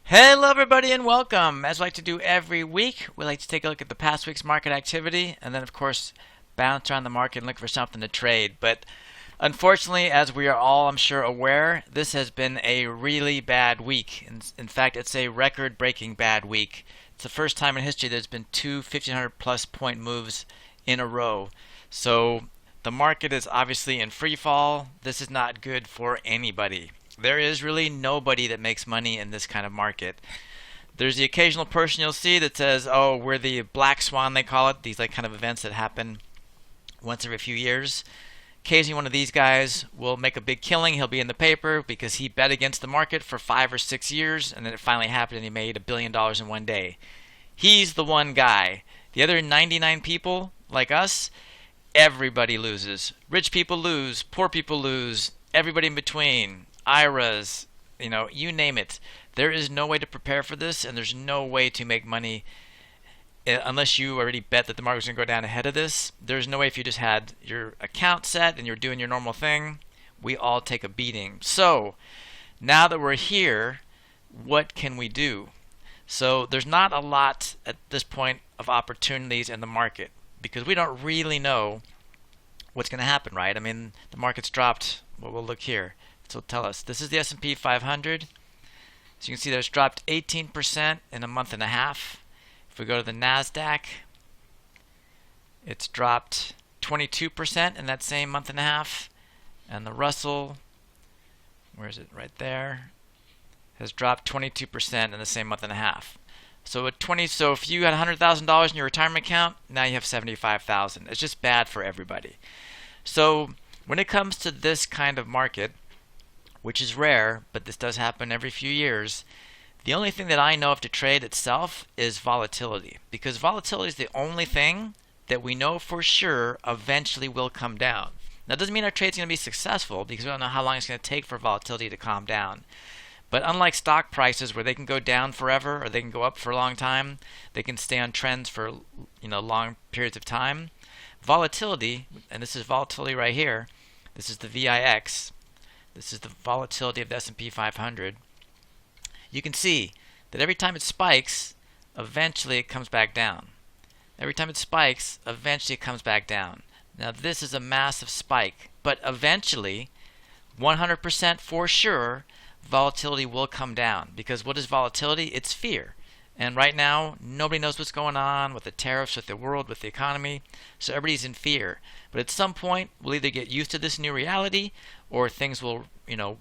Hello, everybody, and welcome. As we like to do every week, we like to take a look at the past week's market activity and then, of course, bounce around the market and look for something to trade. But unfortunately, as we are all, I'm sure, aware, this has been a really bad week. In fact, it's a record breaking bad week. It's the first time in history there's been two 1,500 plus point moves in a row. So the market is obviously in free fall. This is not good for anybody. There is really nobody that makes money in this kind of market. There's the occasional person you'll see that says, "Oh, we're the black swan," they call it. These like kind of events that happen once every few years. Occasionally, one of these guys will make a big killing. He'll be in the paper because he bet against the market for 5 or 6 years, and then it finally happened, and he made $1 billion in one day. He's the one guy. The other 99 people, like us, everybody loses. Rich people lose, poor people lose, everybody in between. IRAs, you name it. There is no way to prepare for this, and there's no way to make money unless you already bet that the market was going to go down ahead of this. There's no way if you just had your account set and you're doing your normal thing. We all take a beating. So now that we're here, what can we do? So there's not a lot at this point of opportunities in the market because we don't really know what's going to happen, right? I mean, the market's dropped. Well, we'll look here. So tell us. This is the S&P 500. So you can see that it's dropped 18% in a month and a half. If we go to the NASDAQ, it's dropped 22% in that same month and a half. And the Russell, where is it? Right there, has dropped 22% in the same month and a half. So so if you had $100,000 in your retirement account, now you have $75,000. It's just bad for everybody. So when it comes to this kind of market, which is rare, but this does happen every few years, the only thing that I know of to trade itself is volatility. Because volatility is the only thing that we know for sure eventually will come down. Now, it doesn't mean our trade's going to be successful because we don't know how long it's going to take for volatility to calm down. But unlike stock prices where they can go down forever or they can go up for a long time, they can stay on trends for long periods of time. Volatility, and this is volatility right here, this is the VIX, this is the volatility of the S&P 500. You can see that every time it spikes, eventually it comes back down. Every time it spikes, eventually it comes back down. Now this is a massive spike, but eventually, 100% for sure, volatility will come down. Because what is volatility? It's fear. And right now, nobody knows what's going on with the tariffs, with the world, with the economy. So everybody's in fear. But at some point, we'll either get used to this new reality or things will,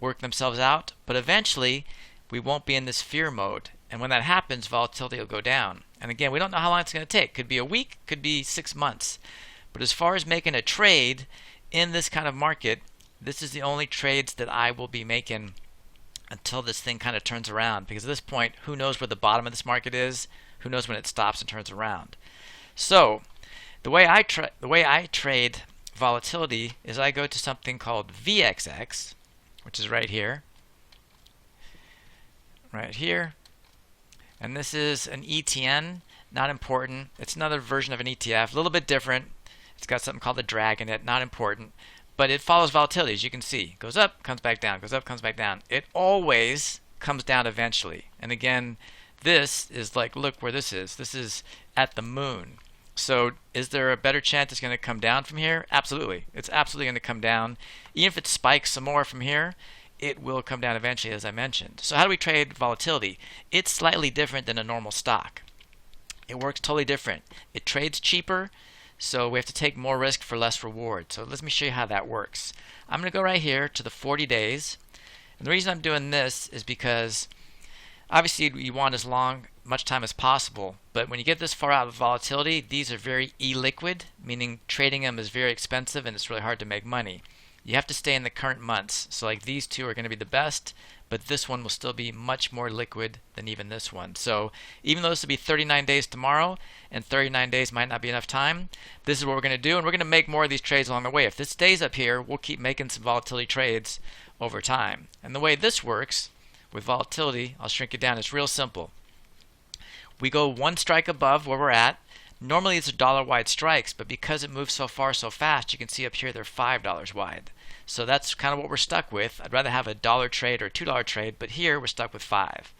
work themselves out. But eventually, we won't be in this fear mode. And when that happens, volatility will go down. And again, we don't know how long it's going to take. Could be a week, could be 6 months. But as far as making a trade in this kind of market, this is the only trades that I will be making until this thing kind of turns around, because at this point, who knows where the bottom of this market is? Who knows when it stops and turns around? So the way I trade volatility is I go to something called VXX, which is right here, and this is an ETN. Not important. It's another version of an ETF, a little bit different. It's got something called a drag in it. Not important. But it follows volatility, as you can see. Goes up, comes back down, goes up, comes back down. It always comes down eventually. And again, this is like, look where this is. This is at the moon. So is there a better chance it's going to come down from here? Absolutely. It's absolutely going to come down. Even if it spikes some more from here, it will come down eventually, as I mentioned. So how do we trade volatility? It's slightly different than a normal stock. It works totally different. It trades cheaper. So we have to take more risk for less reward. So let me show you how that works. I'm going to go right here to the 40 days. And the reason I'm doing this is because obviously you want much time as possible. But when you get this far out of volatility, these are very illiquid, meaning trading them is very expensive and it's really hard to make money. You have to stay in the current months. So like these two are going to be the best, but this one will still be much more liquid than even this one. So even though this will be 39 days tomorrow, and 39 days might not be enough time, this is what we're going to do, and we're going to make more of these trades along the way. If this stays up here, we'll keep making some volatility trades over time. And the way this works with volatility, I'll shrink it down, it's real simple. We go one strike above where we're at. Normally these are dollar-wide strikes, but because it moves so far so fast, you can see up here they're $5 wide. So that's kind of what we're stuck with. I'd rather have a dollar trade or $2 trade, but here we're stuck with 5.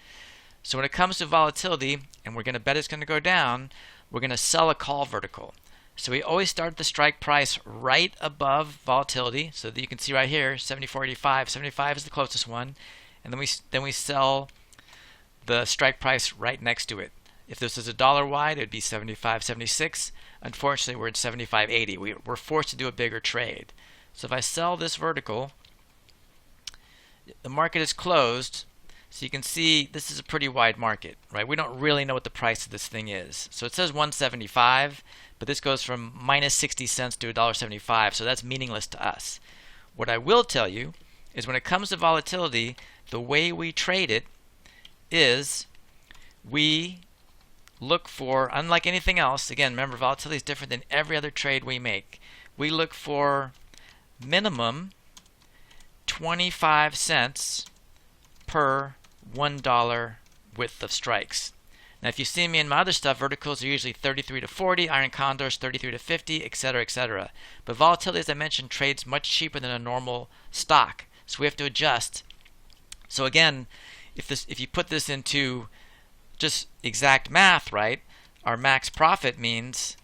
So when it comes to volatility, and we're going to bet it's going to go down, we're going to sell a call vertical. So we always start the strike price right above volatility. So that you can see right here, 74.85. 75 is the closest one, and then we sell the strike price right next to it. If this is a dollar wide, it would be 75.76. Unfortunately, we're at 75.80. We're forced to do a bigger trade. So if I sell this vertical, the market is closed. So you can see this is a pretty wide market, right? We don't really know what the price of this thing is. So it says 175, but this goes from minus 60 cents to $1.75, so that's meaningless to us. What I will tell you is when it comes to volatility, the way we trade it is we look for, unlike anything else, again, remember volatility is different than every other trade we make. We look for minimum 25 cents per $1 width of strikes. Now if you see me in my other stuff, verticals are usually 33 to 40, iron condors 33 to 50, etc., etc. But volatility, as I mentioned, trades much cheaper than a normal stock, so we have to adjust. So again, if you put this into just exact math, right, our max profit means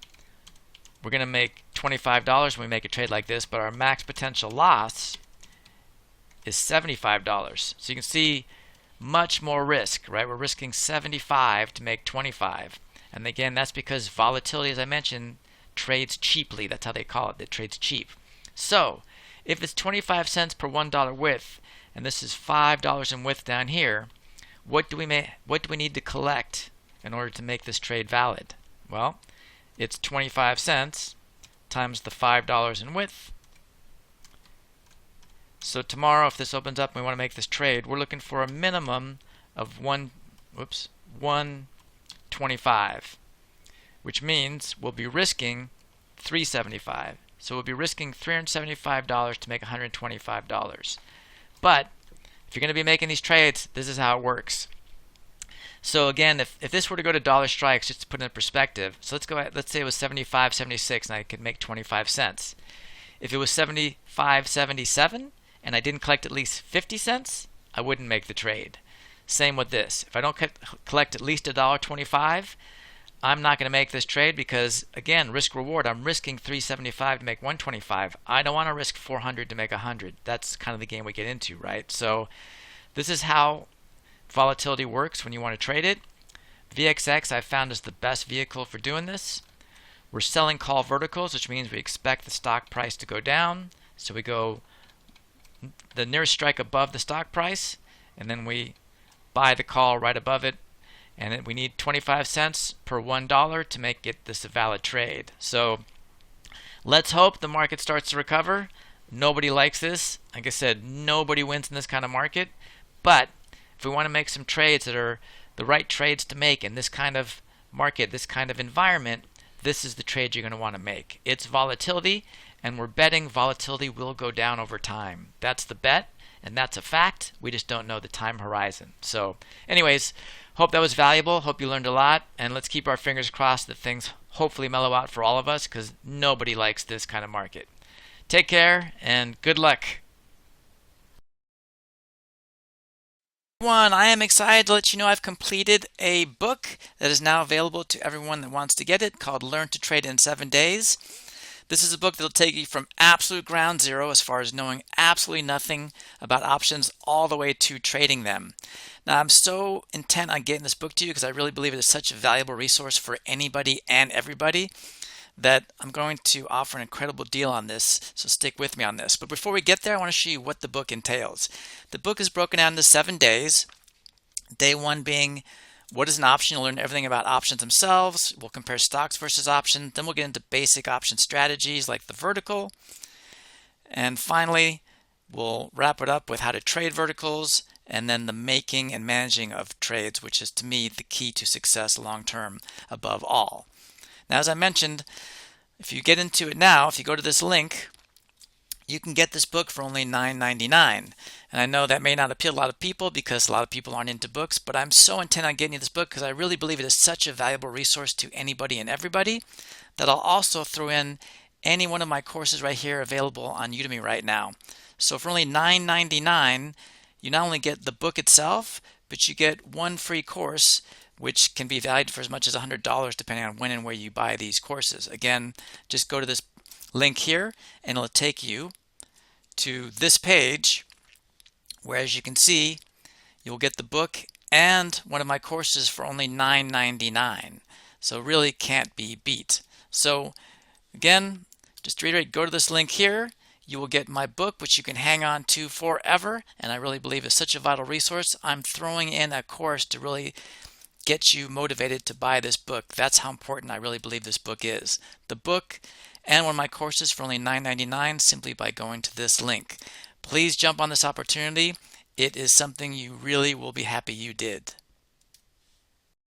we're going to make $25 when we make a trade like this, but our max potential loss is $75. So you can see much more risk, right? We're risking 75 to make 25. And again, that's because volatility, as I mentioned, trades cheaply. That's how they call it. It trades cheap. So if it's 25 cents per $1 width, and this is $5 in width down here, what do we need to collect in order to make this trade valid? Well, it's 25 cents times the $5 in width. So tomorrow, if this opens up and we want to make this trade, we're looking for a minimum of 125, which means we'll be risking $375. So we'll be risking $375 to make $125. But if you're going to be making these trades, this is how it works. So again, if this were to go to dollar strikes, just to put it in perspective, so let's say it was 75.76 and I could make 25 cents. If it was 75.77 and I didn't collect at least 50 cents, I wouldn't make the trade. Same with this. If I don't collect at least $1.25, I'm not going to make this trade because, again, risk reward. I'm risking $375 to make $125. I don't want to risk $400 to make $100. That's kind of the game we get into, right? So this is how volatility works when you want to trade it. VXX I've found is the best vehicle for doing this. We're selling call verticals, which means we expect the stock price to go down. So we go the nearest strike above the stock price, and then we buy the call right above it. And then we need 25 cents per $1 to make this a valid trade. So let's hope the market starts to recover. Nobody likes this. Like I said, nobody wins in this kind of market. But if we want to make some trades that are the right trades to make in this kind of market, this kind of environment, this is the trade you're going to want to make. It's volatility, and we're betting volatility will go down over time. That's the bet, and that's a fact. We just don't know the time horizon. So anyways, hope that was valuable. Hope you learned a lot, and let's keep our fingers crossed that things hopefully mellow out for all of us because nobody likes this kind of market. Take care and good luck. I am excited to let you know I've completed a book that is now available to everyone that wants to get it called Learn to Trade in 7 Days. This is a book that will take you from absolute ground zero as far as knowing absolutely nothing about options all the way to trading them. Now, I'm so intent on getting this book to you because I really believe it is such a valuable resource for anybody and everybody that I'm going to offer an incredible deal on this, so stick with me on this. But before we get there, I want to show you what the book entails. The book is broken down into 7 days. Day 1 being what is an option. You'll learn everything about options themselves. We'll compare stocks versus options. Then we'll get into basic option strategies like the vertical. And finally, we'll wrap it up with how to trade verticals and then the making and managing of trades, which is to me the key to success long term above all. Now, as I mentioned, if you get into it now, if you go to this link, you can get this book for only $9.99. And I know that may not appeal to a lot of people because a lot of people aren't into books, but I'm so intent on getting you this book because I really believe it is such a valuable resource to anybody and everybody that I'll also throw in any one of my courses right here available on Udemy right now. So for only $9.99, you not only get the book itself, but you get one free course, which can be valued for as much as $100 depending on when and where you buy these courses. Again, just go to this link here and it'll take you to this page where, as you can see, you'll get the book and one of my courses for only $9.99. So really can't be beat. So again, just to reiterate, go to this link here. You will get my book, which you can hang on to forever, and I really believe is such a vital resource. I'm throwing in a course to really get you motivated to buy this book. That's how important I really believe this book is. The book and one of my courses for only $9.99 simply by going to this link. Please jump on this opportunity. It is something you really will be happy you did.